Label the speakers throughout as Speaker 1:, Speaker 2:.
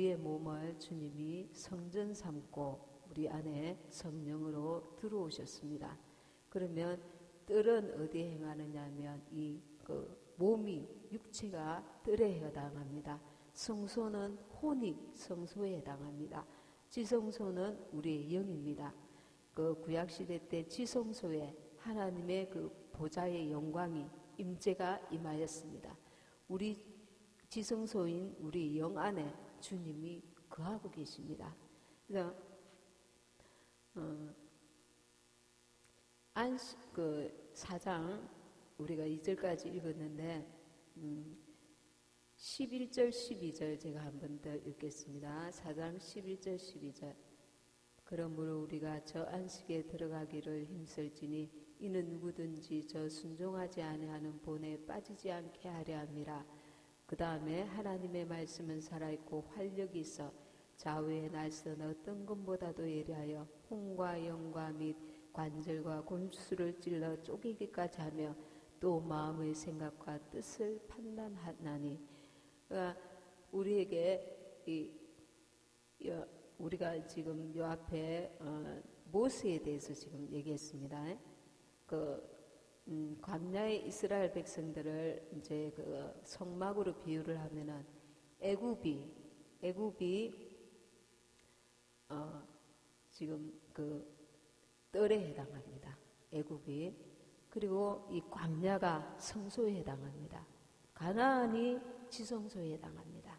Speaker 1: 우리의 몸을 주님이 성전 삼고 우리 안에 성령으로 들어오셨습니다. 그러면 뜰은 어디에 행하느냐 하면 몸이 육체가 뜰에 해당합니다. 성소는 혼이 성소에 해당합니다. 지성소는 우리의 영입니다. 구약시대 때 지성소에 하나님의 보좌의 영광이 임재가 임하였습니다. 우리 지성소인 우리 영 안에 주님이 거하고 계십니다. 그래서 안식 4장 우리가 2절까지 읽었는데 11절 12절 제가 한 번 더 읽겠습니다. 4장 11절 12절 그러므로 우리가 저 안식에 들어가기를 힘쓸지니 이는 누구든지 저 순종하지 아니하는 본에 빠지지 않게 하려 함이라. 그 다음에 하나님의 말씀은 살아있고 활력이 있어 좌우의 날선 어떤 것보다도 예리하여 혼과 영과 및 관절과 골수를 찔러 쪼개기까지 하며 또 마음의 생각과 뜻을 판단하나니. 우리에게 우리가 지금 요 앞에 모세에 대해서 지금 얘기했습니다. 광야의 이스라엘 백성들을 이제 성막으로 비유를 하면은 애굽이 지금 뜰에 해당합니다. 애굽이. 그리고 이 광야가 성소에 해당합니다. 가나안이 지성소에 해당합니다.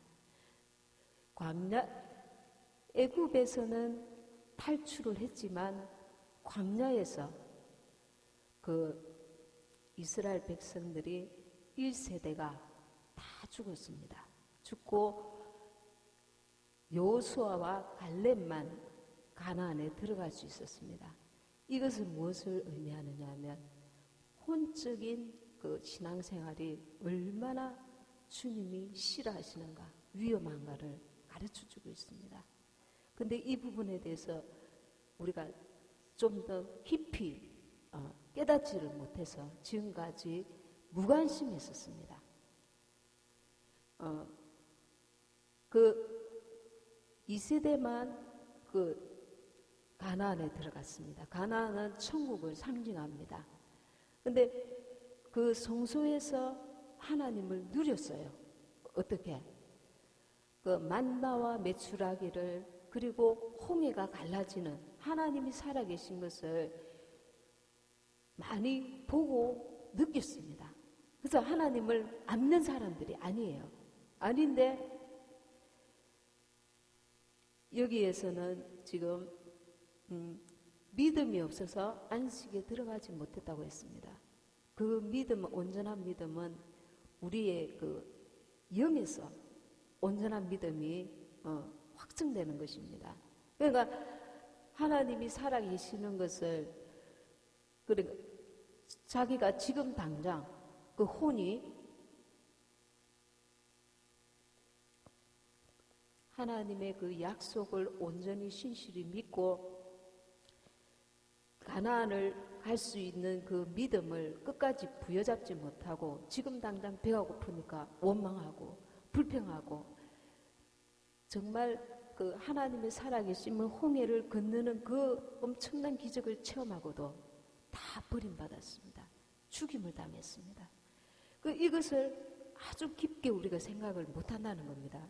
Speaker 1: 애굽에서는 탈출을 했지만 광야에서 이스라엘 백성들이 1세대가 다 죽었습니다. 죽고 여호수아와 갈렙만 가나안에 들어갈 수 있었습니다. 이것은 무엇을 의미하느냐 하면 혼적인 신앙생활이 얼마나 주님이 싫어하시는가, 위험한가를 가르쳐주고 있습니다. 근데 이 부분에 대해서 우리가 좀 더 깊이 깨닫지를 못해서 지금까지 무관심했었습니다. 이 세대만 가나안에 들어갔습니다. 가나안은 천국을 상징합니다. 근데 그 성소에서 하나님을 누렸어요. 어떻게? 만나와 메추라기를 그리고 홍해가 갈라지는 하나님이 살아계신 것을 많이 보고 느꼈습니다. 그래서 하나님을 안 믿는 사람들이 아니에요. 아닌데 여기에서는 지금 믿음이 없어서 안식에 들어가지 못했다고 했습니다. 그 믿음, 온전한 믿음은 우리의 영에서 온전한 믿음이 확증되는 것입니다. 그러니까 하나님이 살아계시는 것을 그러니까 자기가 지금 당장 그 혼이 하나님의 그 약속을 온전히 신실히 믿고 가나안을 갈 수 있는 그 믿음을 끝까지 부여잡지 못하고 지금 당장 배가 고프니까 원망하고 불평하고 정말 그 하나님의 살아계심을 홍해를 건너는 그 엄청난 기적을 체험하고도 다 버림받았습니다. 죽임을 당했습니다. 이것을 아주 깊게 우리가 생각을 못한다는 겁니다.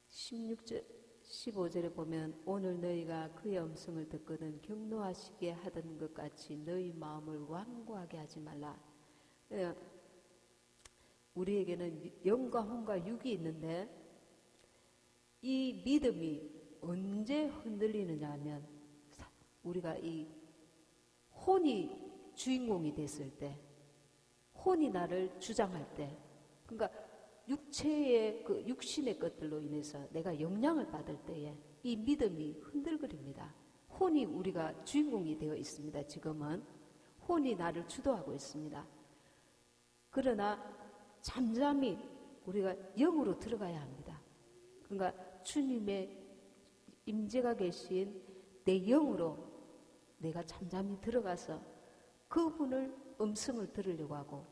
Speaker 1: 16절, 15절에 보면 오늘 너희가 그의 음성을 듣거든 경노하시게 하던 것 같이 너희 마음을 완고하게 하지 말라. 우리에게는 영과 혼과 육이 있는데 이 믿음이 언제 흔들리느냐 하면 우리가 이 혼이 주인공이 됐을 때, 혼이 나를 주장할 때, 그러니까 육체의 육신의 것들로 인해서 내가 영향을 받을 때에 이 믿음이 흔들거립니다. 혼이 우리가 주인공이 되어 있습니다. 지금은 혼이 나를 주도하고 있습니다. 그러나 잠잠히 우리가 영으로 들어가야 합니다. 그러니까 주님의 임재가 계신 내 영으로 내가 잠잠히 들어가서 그분을 음성을 들으려고 하고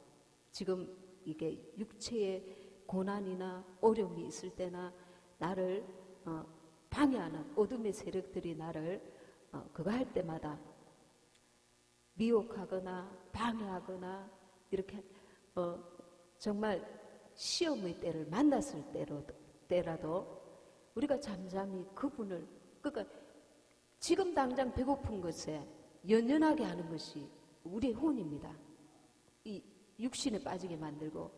Speaker 1: 지금 이게 육체의 고난이나 어려움이 있을 때나 나를 방해하는 어둠의 세력들이 나를 그거 할 때마다 미혹하거나 방해하거나 이렇게 정말 시험의 때를 만났을 때라도 우리가 잠잠히 그분을, 그러니까 지금 당장 배고픈 것에 연연하게 하는 것이 우리의 혼입니다. 이 육신에 빠지게 만들고,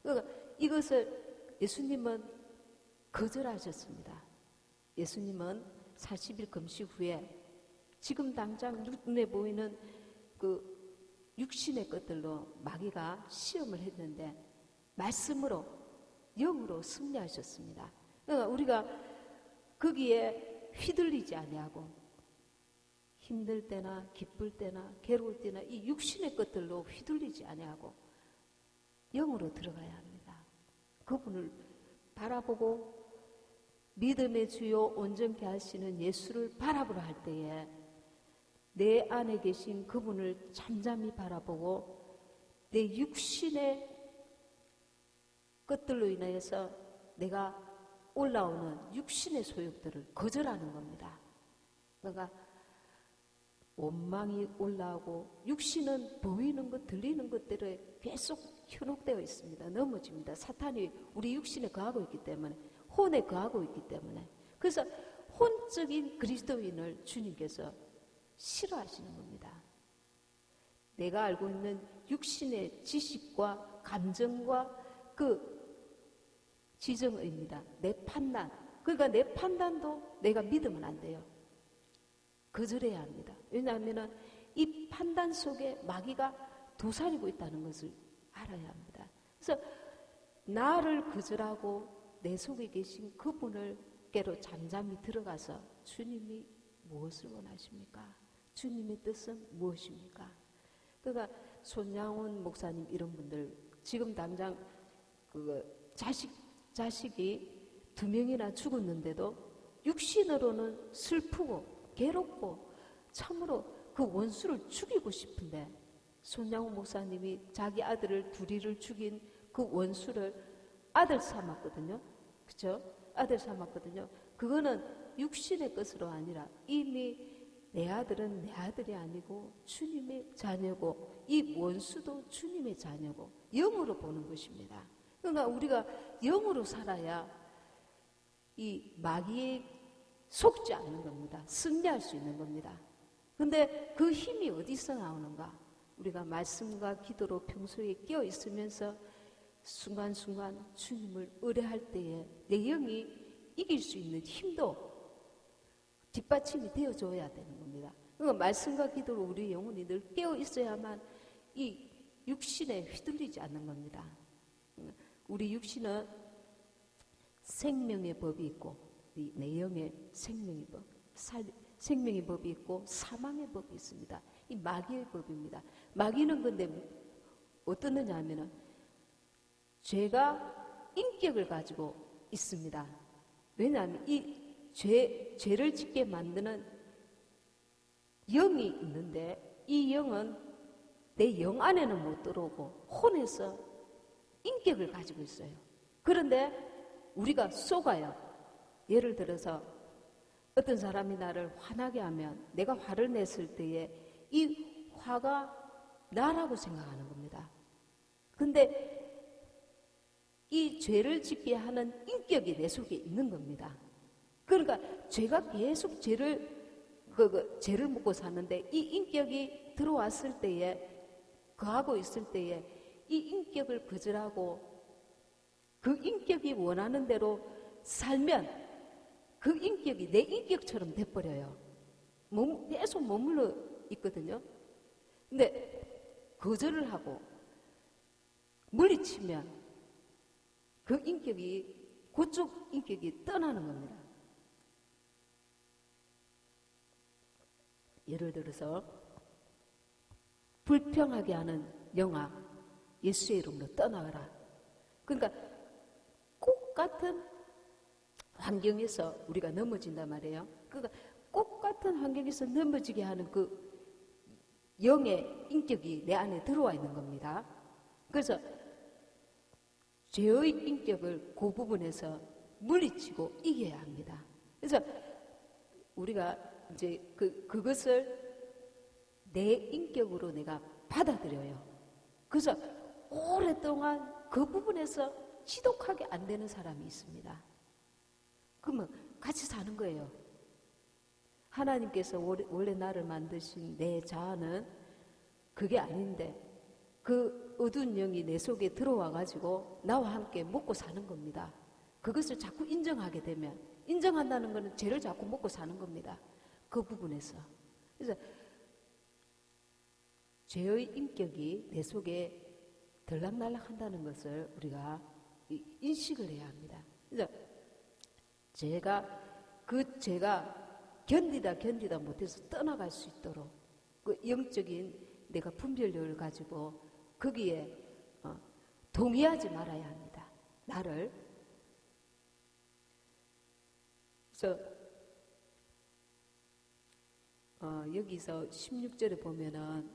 Speaker 1: 그러니까 이것을 예수님은 거절하셨습니다. 예수님은 40일 금식 후에 지금 당장 눈에 보이는 그 육신의 것들로 마귀가 시험을 했는데 말씀으로, 영으로 승리하셨습니다. 그러니까 우리가 거기에 휘둘리지 아니하고 힘들 때나 기쁠 때나 괴로울 때나 이 육신의 것들로 휘둘리지 아니하고 영으로 들어가야 합니다. 그분을 바라보고 믿음의 주요 온전케 하시는 예수를 바라보라 할 때에 내 안에 계신 그분을 잠잠히 바라보고 내 육신의 것들로 인하여서 내가 올라오는 육신의 소욕들을 거절하는 겁니다. 그러니까 원망이 올라오고 육신은 보이는 것, 들리는 것들에 계속 현혹되어 있습니다. 넘어집니다. 사탄이 우리 육신에 거하고 있기 때문에, 혼에 거하고 있기 때문에. 그래서 혼적인 그리스도인을 주님께서 싫어하시는 겁니다. 내가 알고 있는 육신의 지식과 감정과 그 지정의입니다. 내 판단. 그러니까 내 판단도 내가 믿으면 안 돼요. 거절해야 합니다. 왜냐하면 이 판단 속에 마귀가 도사리고 있다는 것을 알아야 합니다. 그래서 나를 거절하고 내 속에 계신 그분을께로 잠잠히 들어가서 주님이 무엇을 원하십니까? 주님의 뜻은 무엇입니까? 그러니까 손양훈 목사님 이런 분들 지금 당장 자식이 2명이나 죽었는데도 육신으로는 슬프고 괴롭고 참으로 그 원수를 죽이고 싶은데 손양훈 목사님이 자기 아들을 2를 죽인 그 원수를 아들 삼았거든요. 그렇죠? 아들 삼았거든요. 그거는 육신의 것으로 아니라 이미 내 아들은 내 아들이 아니고 주님의 자녀고 이 원수도 주님의 자녀고 영으로 보는 것입니다. 그러니까 우리가 영으로 살아야 이 마귀에 속지 않는 겁니다. 승리할 수 있는 겁니다. 근데 그 힘이 어디서 나오는가? 우리가 말씀과 기도로 평소에 깨어 있으면서 순간순간 주님을 의뢰할 때에 내 영이 이길 수 있는 힘도 뒷받침이 되어줘야 되는 겁니다. 그러니까 말씀과 기도로 우리 영혼이 늘 깨어 있어야만 이 육신에 휘둘리지 않는 겁니다. 우리 육신은 생명의 법이 있고 내 영의 생명의 법, 생명의 법이 있고 사망의 법이 있습니다. 이 마귀의 법입니다. 마귀는 근데 어떻느냐 하면은 죄가 인격을 가지고 있습니다. 왜냐하면 이 죄를 짓게 만드는 영이 있는데 이 영은 내 영 안에는 못 들어오고 혼에서 인격을 가지고 있어요. 그런데 우리가 속아요. 예를 들어서 어떤 사람이 나를 화나게 하면 내가 화를 냈을 때에 이 화가 나라고 생각하는 겁니다. 근데 이 죄를 짓게 하는 인격이 내 속에 있는 겁니다. 그러니까 죄가 계속 죄를 먹고 사는데 이 인격이 들어왔을 때에 거하고 있을 때에 이 인격을 거절하고 그 인격이 원하는 대로 살면 그 인격이 내 인격처럼 돼버려요. 계속 머물러 있거든요. 근데 거절을 하고 물리치면 그 인격이 그쪽 인격이 떠나는 겁니다. 예를 들어서 불평하게 하는 영아 예수의 이름으로 떠나가라. 그러니까 똑같은 환경에서 우리가 넘어진단 말이에요. 그러니까 똑같은 환경에서 넘어지게 하는 그 영의 인격이 내 안에 들어와 있는 겁니다. 그래서 죄의 인격을 그 부분에서 물리치고 이겨야 합니다. 그래서 우리가 이제 그것을 내 인격으로 내가 받아들여요. 그래서 오랫동안 그 부분에서 지독하게 안 되는 사람이 있습니다. 그러면 같이 사는 거예요. 하나님께서 원래 나를 만드신 내 자아는 그게 아닌데 그 어두운 영이 내 속에 들어와 가지고 나와 함께 먹고 사는 겁니다. 그것을 자꾸 인정하게 되면, 인정한다는 것은 죄를 자꾸 먹고 사는 겁니다. 그 부분에서. 그래서 죄의 인격이 내 속에 들락날락 한다는 것을 우리가 인식을 해야 합니다. 그래서 그 죄가 견디다 못해서 떠나갈 수 있도록 그 영적인 내가 분별력을 가지고 거기에 동의하지 말아야 합니다. 나를. 그래서 여기서 16절에 보면은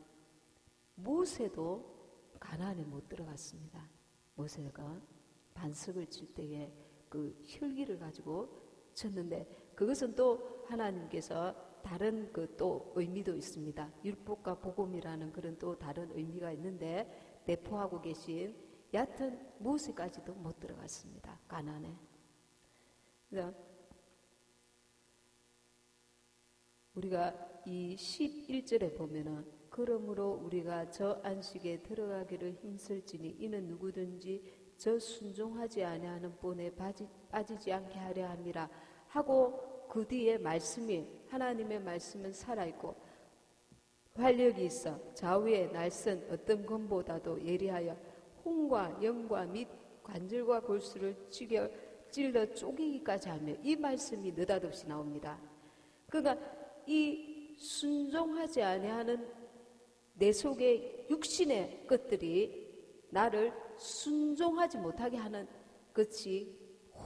Speaker 1: 모세도 가나안에 못 들어갔습니다. 모세가 반석을 칠 때에 그 혈기를 가지고 쳤는데 그것은 또 하나님께서 다른 그 또 의미도 있습니다. 율법과 복음이라는 그런 또 다른 의미가 있는데 내포하고 계신 얕은 모세까지도 못 들어갔습니다. 가나안에. 그래서 우리가 이 11절에 보면은 그러므로 우리가 저 안식에 들어가기를 힘쓸지니 이는 누구든지 저 순종하지 아니하는 본에 빠지지 않게 하려 함이라 하고 그 뒤에 말씀이 하나님의 말씀은 살아있고 활력이 있어 좌우의 날선 어떤 검보다도 예리하여 혼과 영과 및 관절과 골수를 찔러 쪼개기까지 하며 이 말씀이 느닷없이 나옵니다. 그러니까 이 순종하지 아니하는 내 속의 육신의 것들이 나를 순종하지 못하게 하는 것이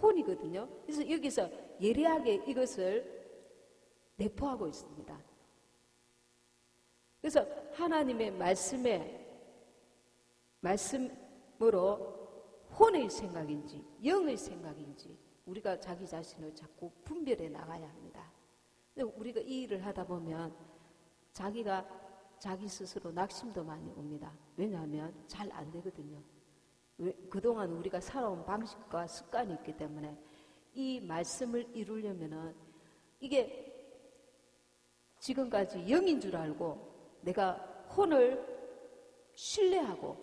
Speaker 1: 혼이거든요. 그래서 여기서 예리하게 이것을 내포하고 있습니다. 그래서 하나님의 말씀으로 혼의 생각인지 영의 생각인지 우리가 자기 자신을 자꾸 분별해 나가야 합니다. 우리가 이 일을 하다 보면 자기 스스로 낙심도 많이 옵니다. 왜냐하면 잘 안 되거든요. 그동안 우리가 살아온 방식과 습관이 있기 때문에 이 말씀을 이루려면은 이게 지금까지 영인 줄 알고 내가 혼을 신뢰하고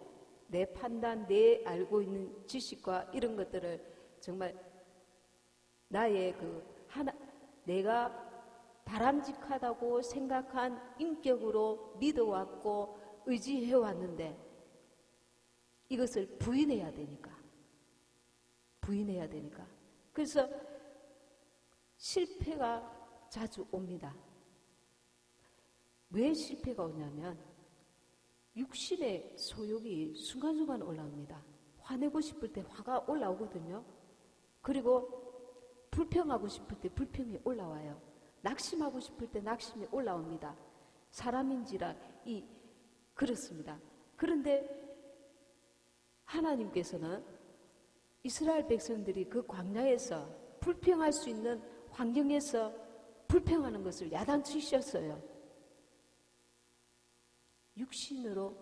Speaker 1: 내 판단, 내 알고 있는 지식과 이런 것들을 정말 나의 내가 바람직하다고 생각한 인격으로 믿어왔고 의지해왔는데 이것을 부인해야 되니까. 그래서 실패가 자주 옵니다. 왜 실패가 오냐면 육신의 소욕이 순간순간 올라옵니다. 화내고 싶을 때 화가 올라오거든요. 그리고 불평하고 싶을 때 불평이 올라와요. 낙심하고 싶을 때 낙심이 올라옵니다. 사람인지라 그렇습니다. 그런데 하나님께서는 이스라엘 백성들이 그 광야에서 불평할 수 있는 환경에서 불평하는 것을 야단치셨어요. 육신으로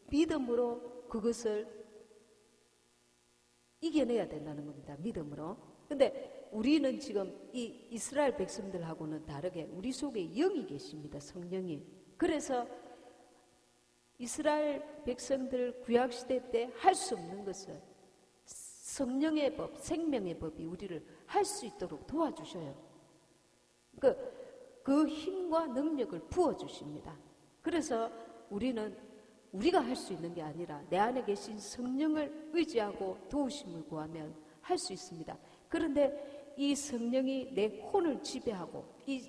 Speaker 1: 믿음으로 그것을 이겨내야 된다는 겁니다. 믿음으로. 근데 우리는 지금 이 이스라엘 백성들하고는 다르게 우리 속에 영이 계십니다. 성령이. 그래서 이스라엘 백성들 구약시대 때 할 수 없는 것을 성령의 법, 생명의 법이 우리를 할 수 있도록 도와주셔요. 그 힘과 능력을 부어주십니다. 그래서 우리가 할 수 있는 게 아니라 내 안에 계신 성령을 의지하고 도우심을 구하면 할 수 있습니다. 그런데 이 성령이 내 혼을 지배하고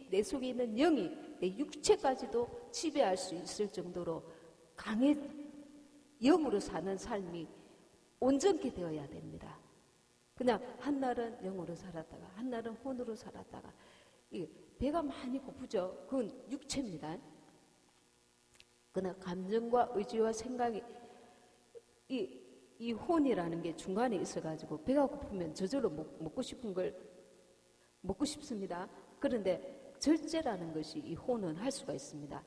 Speaker 1: 내 속에 있는 영이 내 육체까지도 지배할 수 있을 정도로 영으로 사는 삶이 온전케 되어야 됩니다. 그냥 한날은 영으로 살았다가 한날은 혼으로 살았다가 배가 많이 고프죠. 그건 육체입니다. 그러나 감정과 의지와 생각이 이 혼이라는 게 중간에 있어가지고 배가 고프면 저절로 먹고 싶은 걸 먹고 싶습니다. 그런데 절제라는 것이 이 혼은 할 수가 있습니다.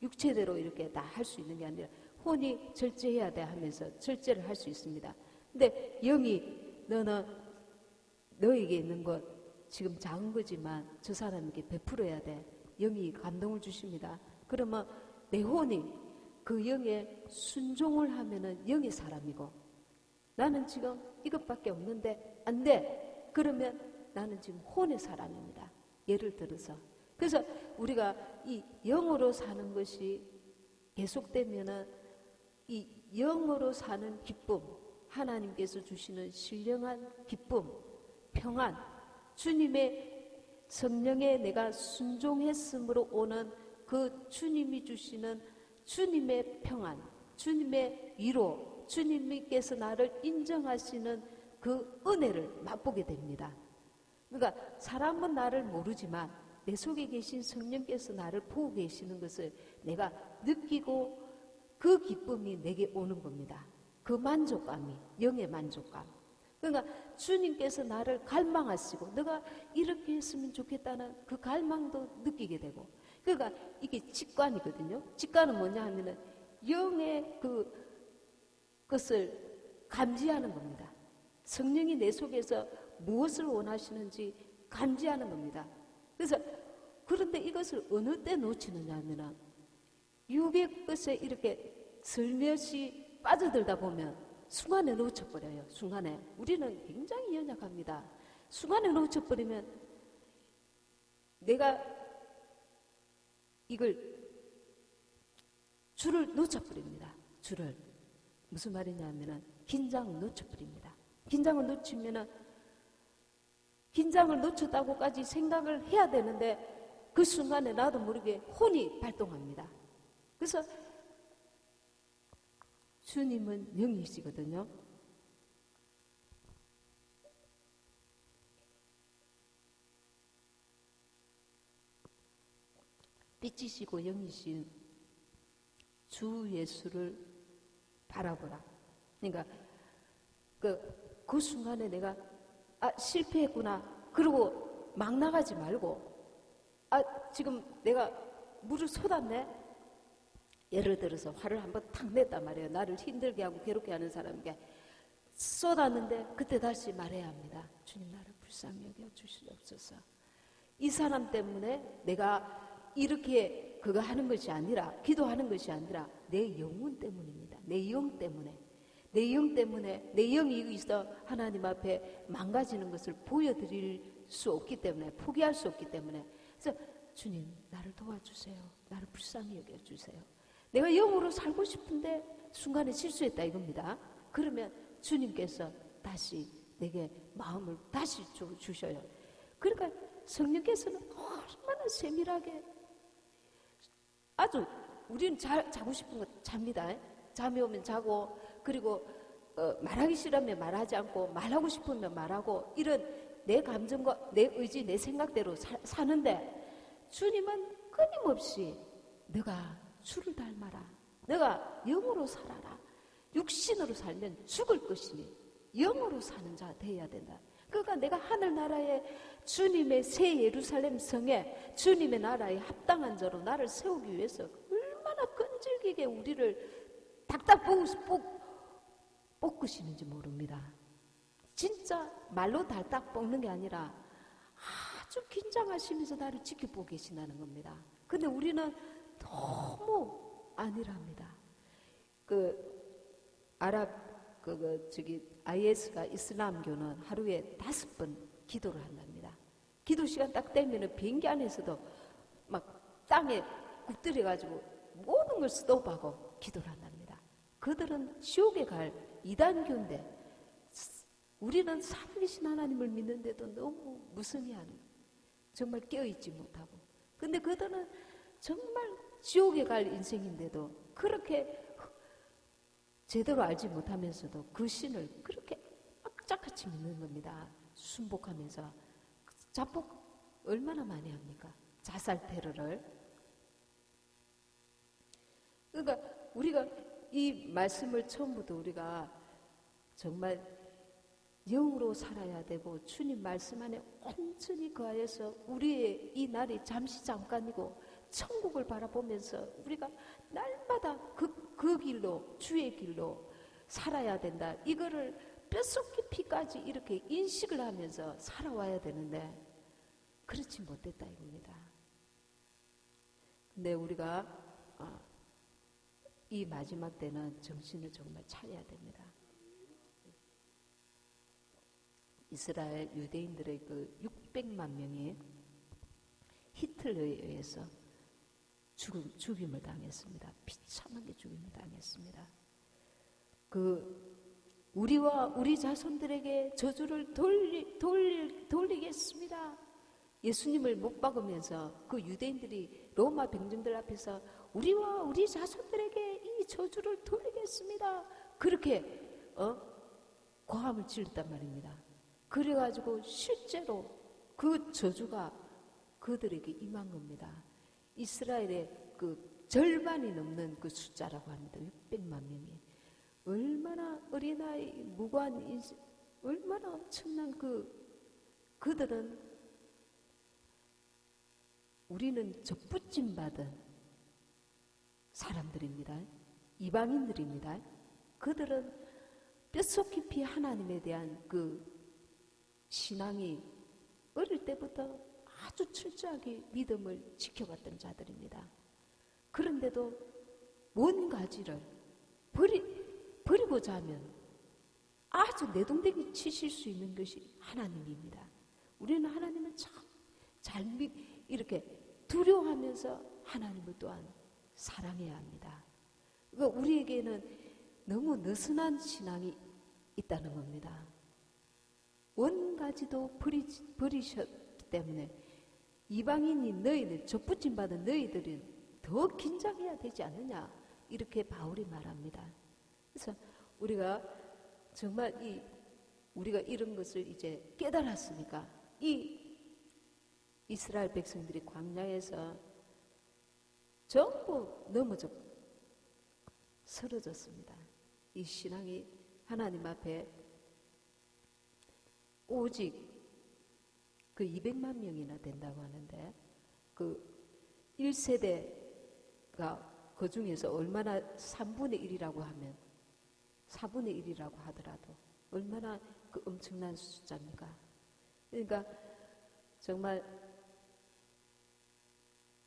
Speaker 1: 육체대로 이렇게 다 할 수 있는 게 아니라 혼이 절제해야 돼 하면서 절제를 할 수 있습니다. 근데 영이 너에게 있는 것 지금 작은 거지만 저 사람에게 베풀어야 돼. 영이 감동을 주십니다. 그러면 내 혼이 그 영에 순종을 하면은 영의 사람이고 나는 지금 이것밖에 없는데 안 돼. 그러면 나는 지금 혼의 사람입니다. 예를 들어서. 그래서 우리가 이 영으로 사는 것이 계속되면은 이 영으로 사는 기쁨, 하나님께서 주시는 신령한 기쁨, 평안, 주님의 성령에 내가 순종했음으로 오는 그 주님이 주시는 주님의 평안, 주님의 위로, 주님께서 나를 인정하시는 그 은혜를 맛보게 됩니다. 그러니까 사람은 나를 모르지만 내 속에 계신 성령께서 나를 보고 계시는 것을 내가 느끼고 그 기쁨이 내게 오는 겁니다. 그 만족감이, 영의 만족감. 그러니까 주님께서 나를 갈망하시고 너가 이렇게 했으면 좋겠다는 그 갈망도 느끼게 되고, 그러니까 이게 직관이거든요. 직관은 뭐냐 하면은 영의 그것을 감지하는 겁니다. 성령이 내 속에서 무엇을 원하시는지 감지하는 겁니다. 그래서 그런데 이것을 어느 때 놓치느냐 하면은 육의 것에 이렇게 슬며시 빠져들다 보면 순간에 놓쳐버려요. 순간에. 우리는 굉장히 연약합니다. 순간에 놓쳐버리면 내가 이걸 줄을 놓쳐버립니다. 줄을. 무슨 말이냐 하면은 긴장을 놓쳐버립니다. 긴장을 놓치면은 긴장을 놓쳤다고까지 생각을 해야 되는데 그 순간에 나도 모르게 혼이 발동합니다. 그래서 주님은 영이시거든요. 빛이시고 영이신 주 예수를 바라보라. 그러니까 그 순간에 내가 실패했구나. 그러고 막 나가지 말고 지금 내가 물을 쏟았네. 예를 들어서 화를 한번 탁 냈단 말이에요. 나를 힘들게 하고 괴롭게 하는 사람에게 쏟았는데 그때 다시 말해야 합니다. 주님 나를 불쌍히 여겨 주시옵소서. 이 사람 때문에 내가 이렇게 그거 하는 것이 아니라, 기도하는 것이 아니라 내 영혼 때문입니다. 내 영 때문에. 내 영 때문에, 내 영이 있어 하나님 앞에 망가지는 것을 보여드릴 수 없기 때문에, 포기할 수 없기 때문에. 그래서 주님 나를 도와주세요. 나를 불쌍히 여겨주세요. 내가 영으로 살고 싶은데 순간에 실수했다 이겁니다. 그러면 주님께서 다시 내게 마음을 다시 주셔요. 그러니까 성령께서는 얼마나 세밀하게, 아주 우리는 자고 싶은 거 잡니다. 잠이 오면 자고, 그리고 말하기 싫으면 말하지 않고, 말하고 싶으면 말하고, 이런 내 감정과 내 의지, 내 생각대로 사는데 주님은 끊임없이 너가 주를 닮아라. 너가 영으로 살아라. 육신으로 살면 죽을 것이니 영으로 사는 자 되어야 된다. 그러니까 내가 하늘나라의 주님의 새 예루살렘 성에 주님의 나라에 합당한 자로 나를 세우기 위해서 얼마나 끈질기게 우리를 닥닥 볶으시는지 모릅니다. 진짜 말로 달딱 볶는 게 아니라 아주 긴장하시면서 나를 지켜보고 계시다는 겁니다. 근데 우리는 너무 아니랍니다. IS가 이슬람교는 하루에 5번 기도를 한답니다. 기도 시간 딱 되면은 비행기 안에서도 막 땅에 굽들여가지고 모든 걸 스톱하고 기도를 한답니다. 그들은 지옥에 갈 이단교인데 우리는 살아계신 하나님을 믿는데도 너무 무성의한, 정말 깨어있지 못하고, 근데 그들은 정말 지옥에 갈 인생인데도 그렇게 제대로 알지 못하면서도 그 신을 그렇게 악착같이 믿는 겁니다. 순복하면서. 자폭 얼마나 많이 합니까? 자살 테러를. 그러니까 우리가 이 말씀을 처음부터 우리가 정말 영으로 살아야 되고 주님 말씀 안에 온전히 거하여서 우리의 이 날이 잠시 잠깐이고 천국을 바라보면서 우리가 날마다 그 길로 주의 길로 살아야 된다. 이거를 뼛속 깊이까지 이렇게 인식을 하면서 살아와야 되는데 그렇지 못했다 이겁니다. 근데 우리가 이 마지막 때는 정신을 정말 차려야 됩니다. 이스라엘 유대인들의 그 600만 명이 히틀러에 의해서 죽임을 당했습니다. 비참하게 죽임을 당했습니다. 우리와 우리 자손들에게 저주를 돌리겠습니다. 예수님을 못 박으면서 그 유대인들이 로마 병정들 앞에서 우리와 우리 자손들에게 이 저주를 돌리겠습니다. 그렇게 고함을 지렀단 말입니다. 그래가지고 실제로 그 저주가 그들에게 임한 겁니다. 이스라엘의 그 절반이 넘는 그 숫자라고 합니다. 600만 명이. 얼마나 어린아이, 무고한 인생, 얼마나 엄청난 그들은 우리는 접붙임 받은 사람들입니다. 이방인들입니다. 그들은 뼛속 깊이 하나님에 대한 그 신앙이 어릴 때부터 아주 철저하게 믿음을 지켜갔던 자들입니다. 그런데도 뭔 가지를 버리고자 하면 아주 내동댕이 치실 수 있는 것이 하나님입니다. 우리는 하나님을 참 잘 이렇게 두려워하면서 하나님을 또한 사랑해야 합니다. 그러니까 우리에게는 너무 느슨한 신앙이 있다는 겁니다. 원가지도 버리셨기 때문에 이방인이 너희들 접붙임 받은 너희들은 더 긴장해야 되지 않느냐 이렇게 바울이 말합니다. 그래서 우리가 정말 우리가 이런 것을 이제 깨달았으니까 이 이스라엘 백성들이 광야에서 전부 넘어져 쓰러졌습니다. 이 신앙이 하나님 앞에 오직 그 200만 명이나 된다고 하는데 그 1세대가 그 중에서 얼마나 3분의 1이라고 하면 4분의 1이라고 하더라도 얼마나 그 엄청난 숫자입니까? 그러니까 정말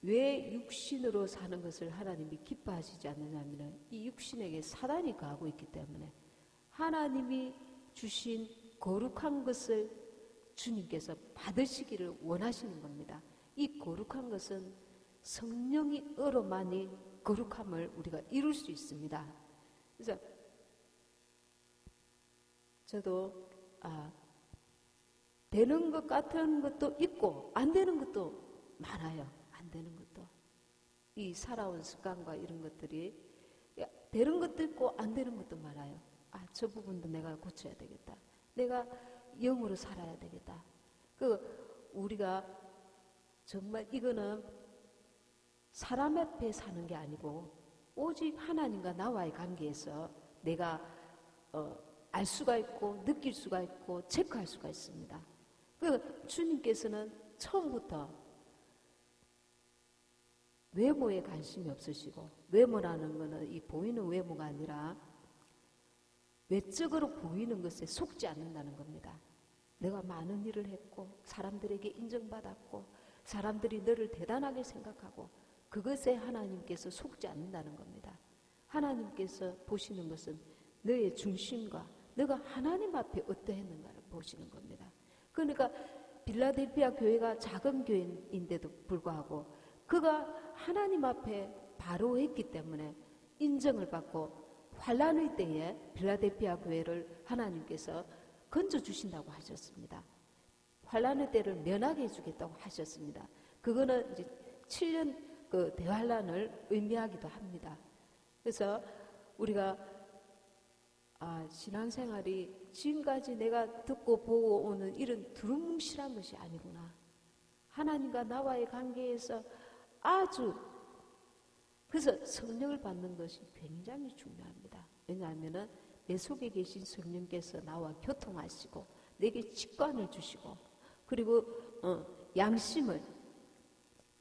Speaker 1: 왜 육신으로 사는 것을 하나님이 기뻐하시지 않느냐면 이 육신에게 사단이 가하고 있기 때문에 하나님이 주신 거룩한 것을 주님께서 받으시기를 원하시는 겁니다. 이 거룩한 것은 성령이 으로만이 거룩함을 우리가 이룰 수 있습니다. 그래서 저도 되는 것 같은 것도 있고 안 되는 것도 많아요. 안 되는 것도. 이 살아온 습관과 이런 것들이 되는 것도 있고 안 되는 것도 많아요. 저 부분도 내가 고쳐야 되겠다. 내가 영으로 살아야 되겠다. 우리가 정말 이거는 사람 앞에 사는 게 아니고 오직 하나님과 나와의 관계에서 내가 알 수가 있고 느낄 수가 있고 체크할 수가 있습니다. 주님께서는 처음부터 외모에 관심이 없으시고 외모라는 것은 이 보이는 외모가 아니라 외적으로 보이는 것에 속지 않는다는 겁니다. 내가 많은 일을 했고 사람들에게 인정받았고 사람들이 너를 대단하게 생각하고 그것에 하나님께서 속지 않는다는 겁니다. 하나님께서 보시는 것은 너의 중심과 너가 하나님 앞에 어떠했는가를 보시는 겁니다. 그러니까 빌라델피아 교회가 작은 교회인데도 불구하고 그가 하나님 앞에 바로 했기 때문에 인정을 받고 환란의 때에 빌라델피아 교회를 하나님께서 건져주신다고 하셨습니다. 환란의 때를 면하게 해주겠다고 하셨습니다. 그거는 이제 7년 그 대환란을 의미하기도 합니다. 그래서 우리가 신앙생활이 지금까지 내가 듣고 보고 오는 이런 두루뭉실한 것이 아니구나. 하나님과 나와의 관계에서 그래서 성령을 받는 것이 굉장히 중요합니다. 왜냐하면 내 속에 계신 성령께서 나와 교통하시고 내게 직관을 주시고 그리고 양심을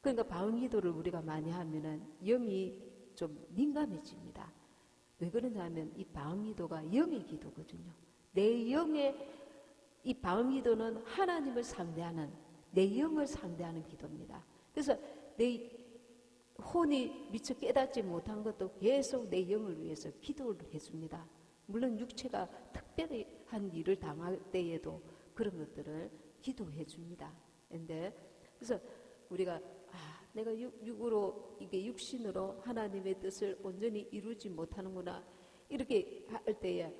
Speaker 1: 그러니까 방언기도를 우리가 많이 하면은 영이 좀 민감해집니다. 왜 그러냐면 이 방언기도가 영의 기도거든요. 내 영의 이 방언기도는 하나님을 상대하는 내 영을 상대하는 기도입니다. 그래서 내 혼이 미처 깨닫지 못한 것도 계속 내 영을 위해서 기도를 해줍니다. 물론 육체가 특별한 일을 당할 때에도 그런 것들을 기도해 줍니다. 그래서 우리가 내가 육으로 이게 육신으로 하나님의 뜻을 온전히 이루지 못하는구나 이렇게 할 때에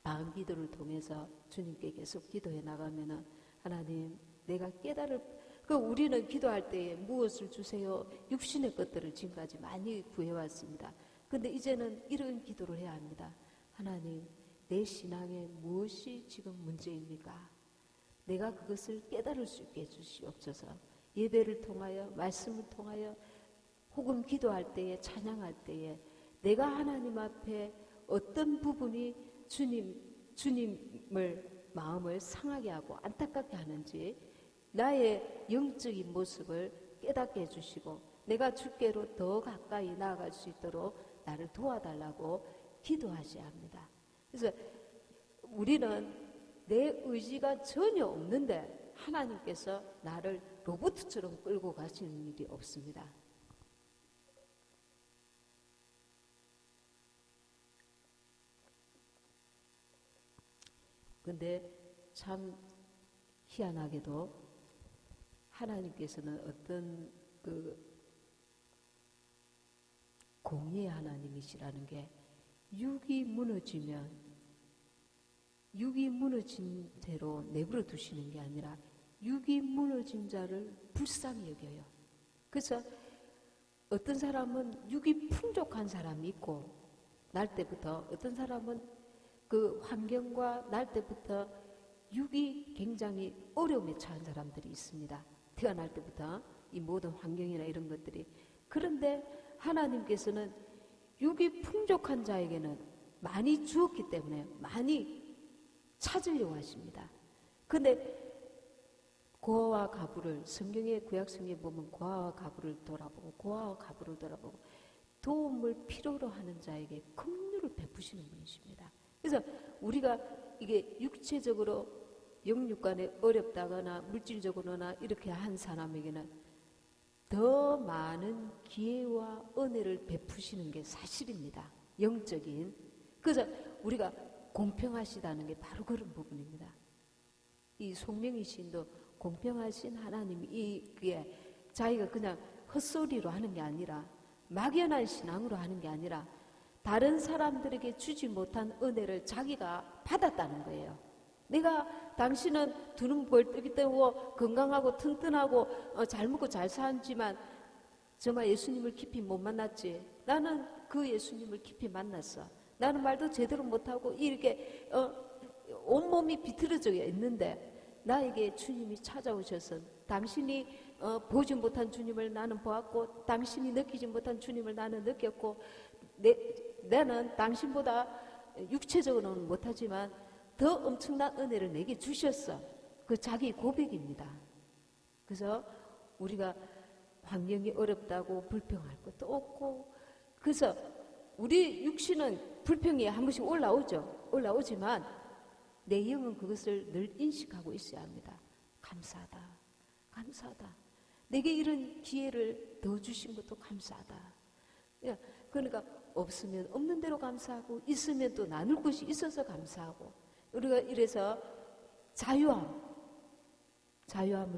Speaker 1: 마음 기도를 통해서 주님께 계속 기도해 나가면은 하나님 내가 깨달을 우리는 기도할 때에 무엇을 주세요? 육신의 것들을 지금까지 많이 구해왔습니다. 근데 이제는 이런 기도를 해야 합니다. 하나님 내 신앙에 무엇이 지금 문제입니까? 내가 그것을 깨달을 수 있게 해주시옵소서. 예배를 통하여 말씀을 통하여 혹은 기도할 때에 찬양할 때에 내가 하나님 앞에 어떤 부분이 주님을 마음을 상하게 하고 안타깝게 하는지 나의 영적인 모습을 깨닫게 해주시고 내가 주께로 더 가까이 나아갈 수 있도록 나를 도와달라고 기도하셔야 합니다. 그래서 우리는 내 의지가 전혀 없는데 하나님께서 나를 로봇처럼 끌고 가시는 일이 없습니다. 근데 참 희한하게도 하나님께서는 어떤 공의의 하나님이시라는 게 육이 무너진 대로 내버려 두시는 게 아니라 육이 무너진 자를 불쌍히 여겨요. 그래서 어떤 사람은 육이 풍족한 사람이 있고 날 때부터 어떤 사람은 그 환경과 날 때부터 육이 굉장히 어려움에 처한 사람들이 있습니다. 태어날 때부터 이 모든 환경이나 이런 것들이. 그런데 하나님께서는 육이 풍족한 자에게는 많이 주었기 때문에 많이 찾으려고 하십니다. 그런데 고아와 가부를 성경의 구약성경에 보면 고아와 가부를 돌아보고 도움을 필요로 하는 자에게 긍휼을 베푸시는 분이십니다. 그래서 우리가 이게 육체적으로 영육간에 어렵다거나 물질적으로나 이렇게 한 사람에게는 더 많은 기회와 은혜를 베푸시는 게 사실입니다. 영적인. 그래서 우리가 공평하시다는 게 바로 그런 부분입니다. 이 송명희 시인도 공평하신 하나님이 그게 자기가 그냥 헛소리로 하는 게 아니라 막연한 신앙으로 하는 게 아니라 다른 사람들에게 주지 못한 은혜를 자기가 받았다는 거예요. 내가 당신은 두 눈 벌떡이 뜨고 건강하고 튼튼하고 잘 먹고 잘 사지만 정말 예수님을 깊이 못 만났지. 나는 그 예수님을 깊이 만났어. 나는 말도 제대로 못하고 이렇게 온몸이 비틀어져 있는데 나에게 주님이 찾아오셔서 당신이 보지 못한 주님을 나는 보았고 당신이 느끼지 못한 주님을 나는 느꼈고 나는 당신보다 육체적으로는 못하지만 더 엄청난 은혜를 내게 주셨어. 그 자기 고백입니다. 그래서 우리가 환경이 어렵다고 불평할 것도 없고 그래서 우리 육신은 불평이 한 번씩 올라오지만 내 영은 그것을 늘 인식하고 있어야 합니다. 감사하다. 내게 이런 기회를 더 주신 것도 감사하다. 그러니까 없으면 없는 대로 감사하고 있으면 또 나눌 것이 있어서 감사하고 우리가 이래서 자유함을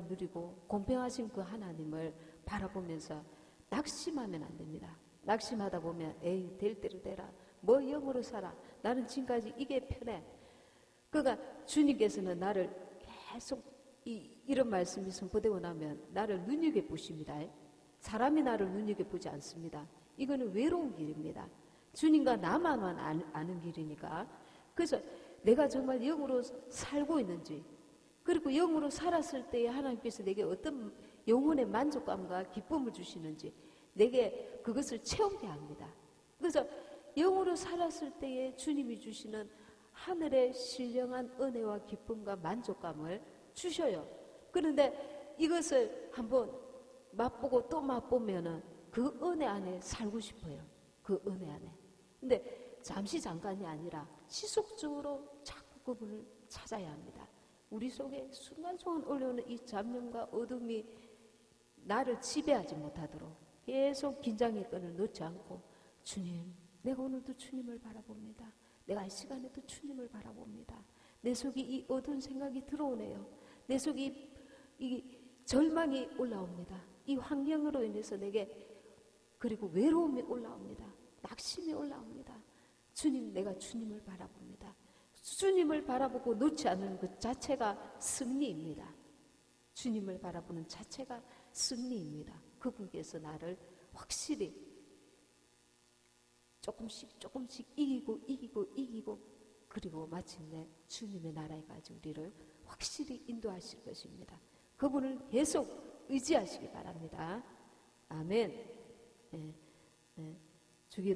Speaker 1: 누리고 공평하신 그 하나님을 바라보면서 낙심하면 안 됩니다. 낙심하다 보면 에이 될 대로 되라. 뭐 영으로 살아. 나는 지금까지 이게 편해. 그러니까 주님께서는 나를 계속 이런 말씀이 선포되고 나면 나를 눈여겨보십니다. 사람이 나를 눈여겨보지 않습니다. 이거는 외로운 길입니다. 주님과 나만 아는 길이니까. 그래서 내가 정말 영으로 살고 있는지 그리고 영으로 살았을 때에 하나님께서 내게 어떤 영혼의 만족감과 기쁨을 주시는지 내게 그것을 체험해야 합니다. 그래서 영으로 살았을 때에 주님이 주시는 하늘의 신령한 은혜와 기쁨과 만족감을 주셔요. 그런데 이것을 한번 맛보고 또 맛보면은 그 은혜 안에 살고 싶어요. 그 은혜 안에. 근데 잠시 잠깐이 아니라 지속적으로 자꾸 그분을 찾아야 합니다. 우리 속에 순간순간 올라오는 이 잡념과 어둠이 나를 지배하지 못하도록 계속 긴장의 끈을 놓지 않고, 주님, 내가 오늘도 주님을 바라봅니다. 내가 이 시간에도 주님을 바라봅니다. 내 속에 이 어두운 생각이 들어오네요. 내 속에 이 절망이 올라옵니다. 이 환경으로 인해서 내게, 그리고 외로움이 올라옵니다. 낙심이 올라옵니다. 주님, 내가 주님을 바라봅니다. 주님을 바라보고 놓지 않는 것 자체가 승리입니다. 주님을 바라보는 자체가 승리입니다. 그분께서 나를 확실히 조금씩 이기고 그리고 마침내 주님의 나라에까지 우리를 확실히 인도하실 것입니다. 그분을 계속 의지하시기 바랍니다. 아멘. 네, 네. 주기